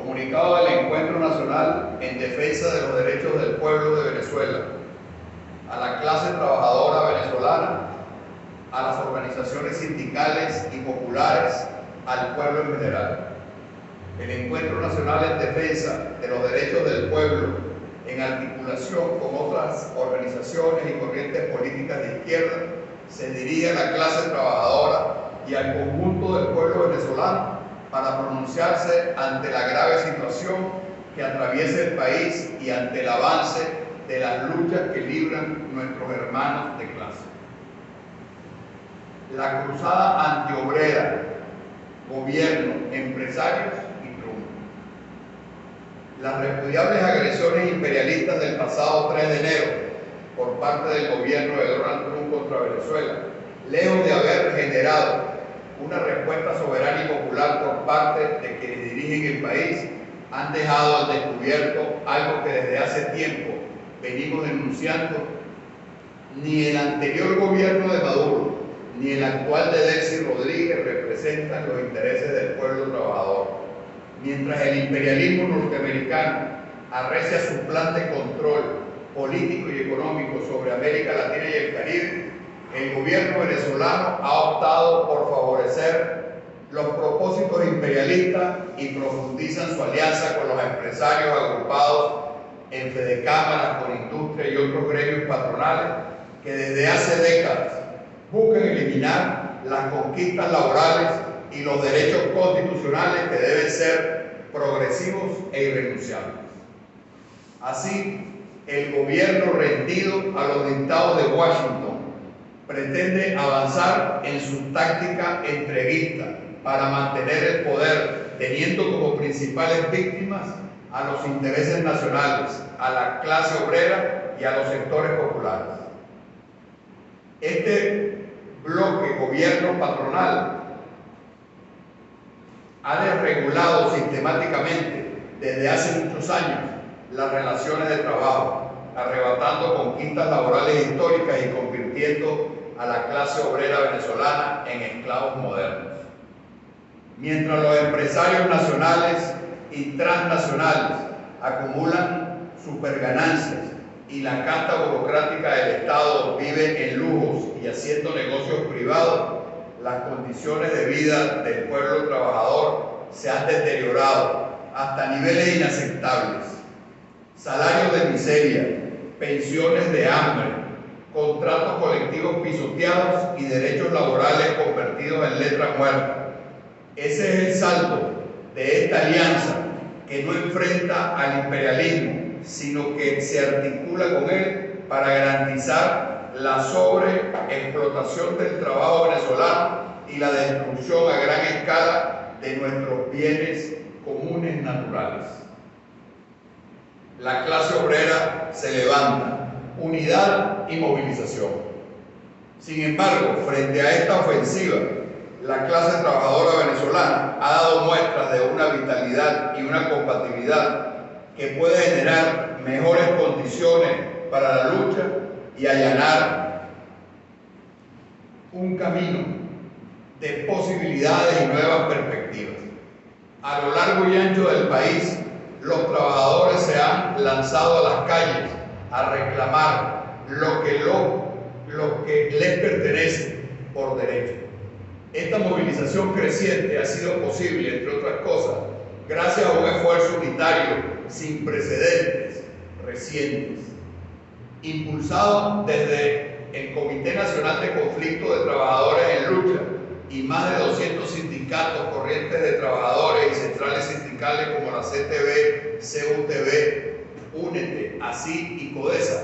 Comunicado del Encuentro Nacional en Defensa de los Derechos del Pueblo de Venezuela, a la clase trabajadora venezolana, a las organizaciones sindicales y populares, al pueblo en general. El Encuentro Nacional en Defensa de los Derechos del Pueblo, en articulación con otras organizaciones y corrientes políticas de izquierda, se dirige a la clase trabajadora y al conjunto del pueblo venezolano para pronunciarse ante la grave situación que atraviesa el país y ante el avance de las luchas que libran nuestros hermanos de clase. La cruzada antiobrera, gobierno, empresarios y Trump. Las repudiables agresiones imperialistas del pasado 3 de enero por parte del gobierno de Donald Trump contra Venezuela, lejos de haber generado una respuesta soberana y popular por parte de quienes dirigen el país, han dejado al descubierto algo que desde hace tiempo venimos denunciando. Ni el anterior gobierno de Maduro, ni el actual de Delcy Rodríguez representan los intereses del pueblo trabajador. Mientras el imperialismo norteamericano arrecia su plan de control político y económico sobre América Latina y el Caribe, el gobierno venezolano ha optado por favorecer los propósitos imperialistas y profundizan su alianza con los empresarios agrupados en fedecámaras, con industria y otros gremios patronales que desde hace décadas buscan eliminar las conquistas laborales y los derechos constitucionales que deben ser progresivos e irrenunciables. Así, el gobierno rendido a los dictados de Washington pretende avanzar en su táctica entreguista para mantener el poder, teniendo como principales víctimas a los intereses nacionales, a la clase obrera y a los sectores populares. Este bloque gobierno-patronal ha desregulado sistemáticamente desde hace muchos años las relaciones de trabajo, arrebatando conquistas laborales históricas y convirtiendo a la clase obrera venezolana en esclavos modernos. Mientras los empresarios nacionales y transnacionales acumulan superganancias y la casta burocrática del Estado vive en lujos y haciendo negocios privados, las condiciones de vida del pueblo trabajador se han deteriorado hasta niveles inaceptables. Salarios de miseria, pensiones de hambre, contratos colectivos pisoteados y derechos laborales convertidos en letra muerta. Ese es el saldo de esta alianza que no enfrenta al imperialismo, sino que se articula con él para garantizar la sobreexplotación del trabajo venezolano y la destrucción a gran escala de nuestros bienes comunes naturales. La clase obrera se levanta, unidad y movilización. Sin embargo, frente a esta ofensiva, la clase trabajadora venezolana ha dado muestras de una vitalidad y una compatibilidad que puede generar mejores condiciones para la lucha y allanar un camino de posibilidades y nuevas perspectivas. A lo largo y ancho del país, los trabajadores se han lanzado a las calles a reclamar lo que les pertenece por derecho. Esta movilización creciente ha sido posible, entre otras cosas, gracias a un esfuerzo unitario sin precedentes recientes, impulsado desde el Comité Nacional de Conflicto de Trabajadores en Lucha y más de 200 sindicatos, corrientes de trabajadores y centrales sindicales como la CTV, CUTV, Únete, ASI y CODESA,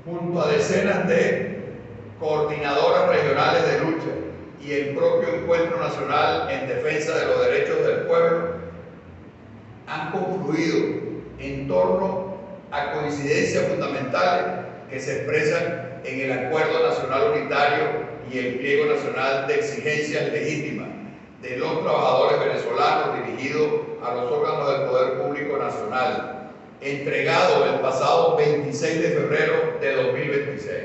junto a decenas de coordinadoras regionales de lucha y el propio Encuentro Nacional en Defensa de los Derechos del Pueblo, han confluido en torno a coincidencias fundamentales que se expresan en el Acuerdo Nacional Unitario y el Pliego Nacional de Exigencias Legítimas de los Trabajadores Venezolanos dirigido a los órganos del Poder Público Nacional, entregado el pasado 26 de febrero de 2026.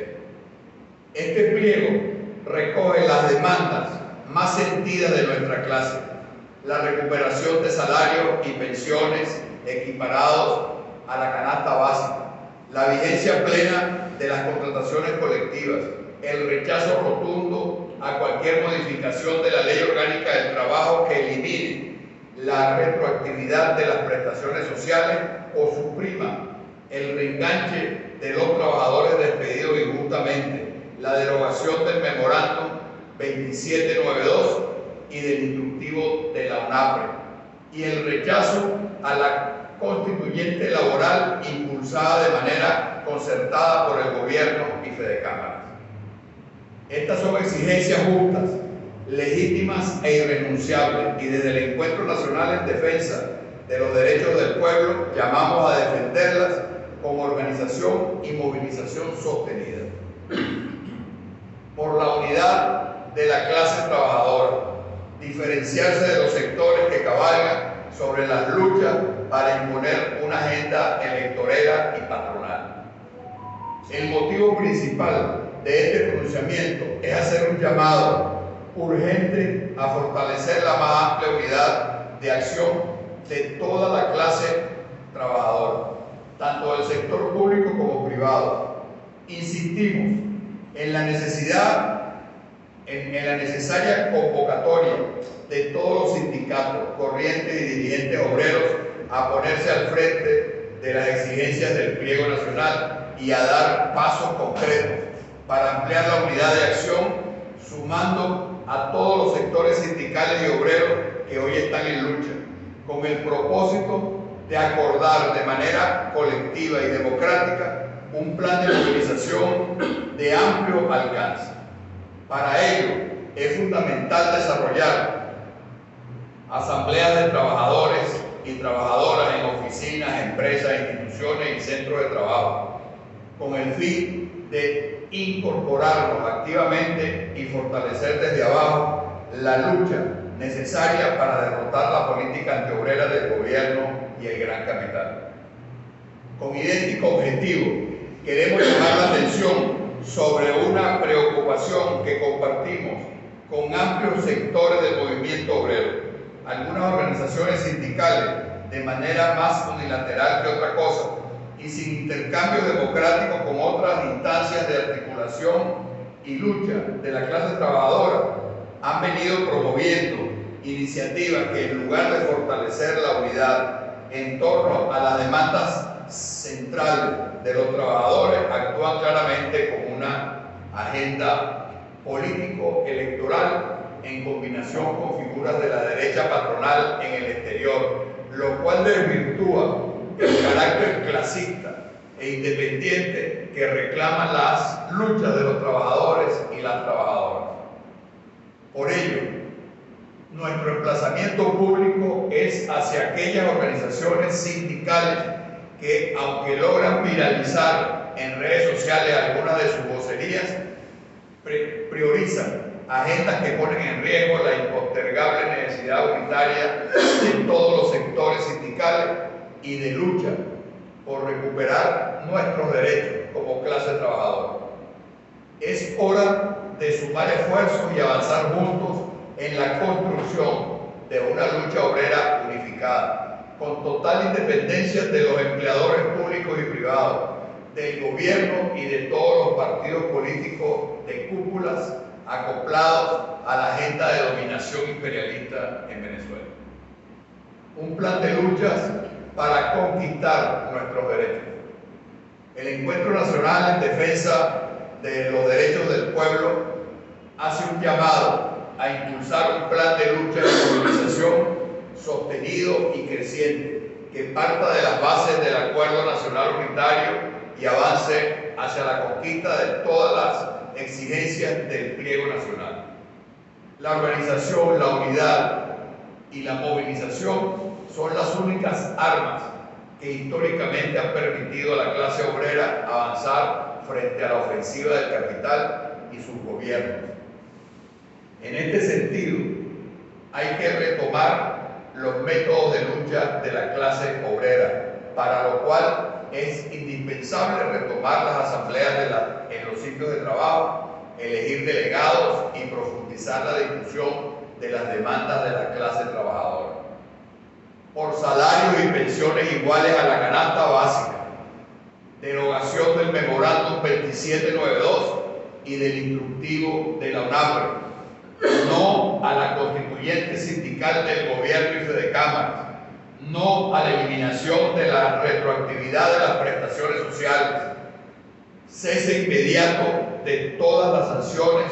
Este pliego recoge las demandas más sentidas de nuestra clase, la recuperación de salarios y pensiones equiparados a la canasta básica, la vigencia plena de las contrataciones colectivas, el rechazo rotundo a cualquier modificación de la Ley Orgánica del Trabajo que elimine la retroactividad de las prestaciones sociales o suprima el reenganche de los trabajadores despedidos injustamente, la derogación del memorándum 2792 y del instructivo de la UNAPRE, y el rechazo a la constituyente laboral impulsada de manera concertada por el gobierno y Fedecámaras. Estas son exigencias justas, legítimas e irrenunciables, y desde el Encuentro Nacional en Defensa de los Derechos del Pueblo llamamos a defenderlas con organización y movilización sostenida. Por la unidad de la clase trabajadora, diferenciarse de los sectores que cabalgan sobre las luchas para imponer una agenda electorera y patronal. El motivo principal de este pronunciamiento es hacer un llamado urgente a fortalecer la más amplia unidad de acción de toda la clase trabajadora, tanto del sector público como privado. Insistimos en la necesaria convocatoria de todos los sindicatos, corrientes y dirigentes obreros a ponerse al frente de las exigencias del pliego nacional y a dar pasos concretos para ampliar la unidad de acción, sumando a todos los sectores sindicales y obreros que hoy están en lucha, con el propósito de acordar de manera colectiva y democrática un plan de movilización de amplio alcance. Para ello es fundamental desarrollar asambleas de trabajadores y trabajadoras en oficinas, empresas, instituciones y centros de trabajo, con el fin de incorporarnos activamente y fortalecer desde abajo la lucha necesaria para derrotar la política antiobrera del gobierno y el gran capital. Con idéntico objetivo, queremos llamar la atención sobre una preocupación que compartimos con amplios sectores del movimiento obrero. Algunas organizaciones sindicales, de manera más unilateral que otra cosa, y sin intercambio democrático con otras instancias de articulación y lucha de la clase trabajadora, han venido promoviendo iniciativas que, en lugar de fortalecer la unidad en torno a las demandas centrales de los trabajadores, actúan claramente como una agenda político-electoral en combinación con figuras de la derecha patronal en el exterior, lo cual desvirtúa el carácter clasista e independiente que reclaman las luchas de los trabajadores y las trabajadoras. Por ello, nuestro emplazamiento público es hacia aquellas organizaciones sindicales que, aunque logran viralizar en redes sociales algunas de sus vocerías, priorizan agendas que ponen en riesgo la impostergable necesidad unitaria de todos los sectores sindicales y de lucha por recuperar nuestros derechos como clase trabajadora. Es hora de sumar esfuerzos y avanzar juntos en la construcción de una lucha obrera unificada, con total independencia de los empleadores públicos y privados, del gobierno y de todos los partidos políticos de cúpulas acoplados a la agenda de dominación imperialista en Venezuela. Un plan de luchas para conquistar nuestros derechos. El Encuentro Nacional en Defensa de los Derechos del Pueblo hace un llamado a impulsar un plan de lucha y movilización sostenido y creciente que parta de las bases del Acuerdo Nacional Unitario y avance hacia la conquista de todas las exigencias del pliego nacional. La organización, la unidad y la movilización son las únicas armas que históricamente han permitido a la clase obrera avanzar frente a la ofensiva del capital y sus gobiernos. En este sentido, hay que retomar los métodos de lucha de la clase obrera, para lo cual es indispensable retomar las asambleas en los sitios de trabajo, elegir delegados y profundizar la discusión de las demandas de la clase trabajadora. por salarios y pensiones iguales a la canasta básica, derogación del memorándum 2792 y del instructivo de la UNAPRE, no a la constituyente sindical del gobierno y Fedecámaras, no a la eliminación de la retroactividad de las prestaciones sociales, cese inmediato de todas las sanciones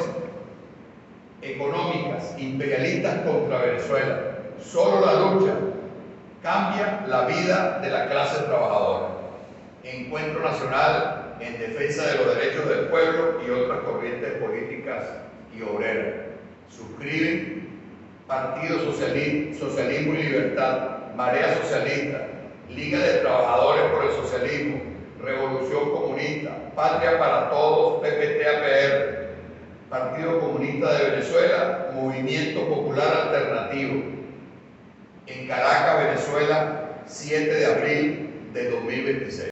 económicas imperialistas contra Venezuela. Solo la lucha cambia la vida de la clase trabajadora. Encuentro Nacional en Defensa de los Derechos del Pueblo y otras corrientes políticas y obreras. Suscriben Partido Socialismo y Libertad, Marea Socialista, Liga de Trabajadores por el Socialismo, Revolución Comunista, Patria para Todos, PPT-APR, Partido Comunista de Venezuela, Movimiento Popular Alternativo. En Caracas, Venezuela, 7 de abril de 2026.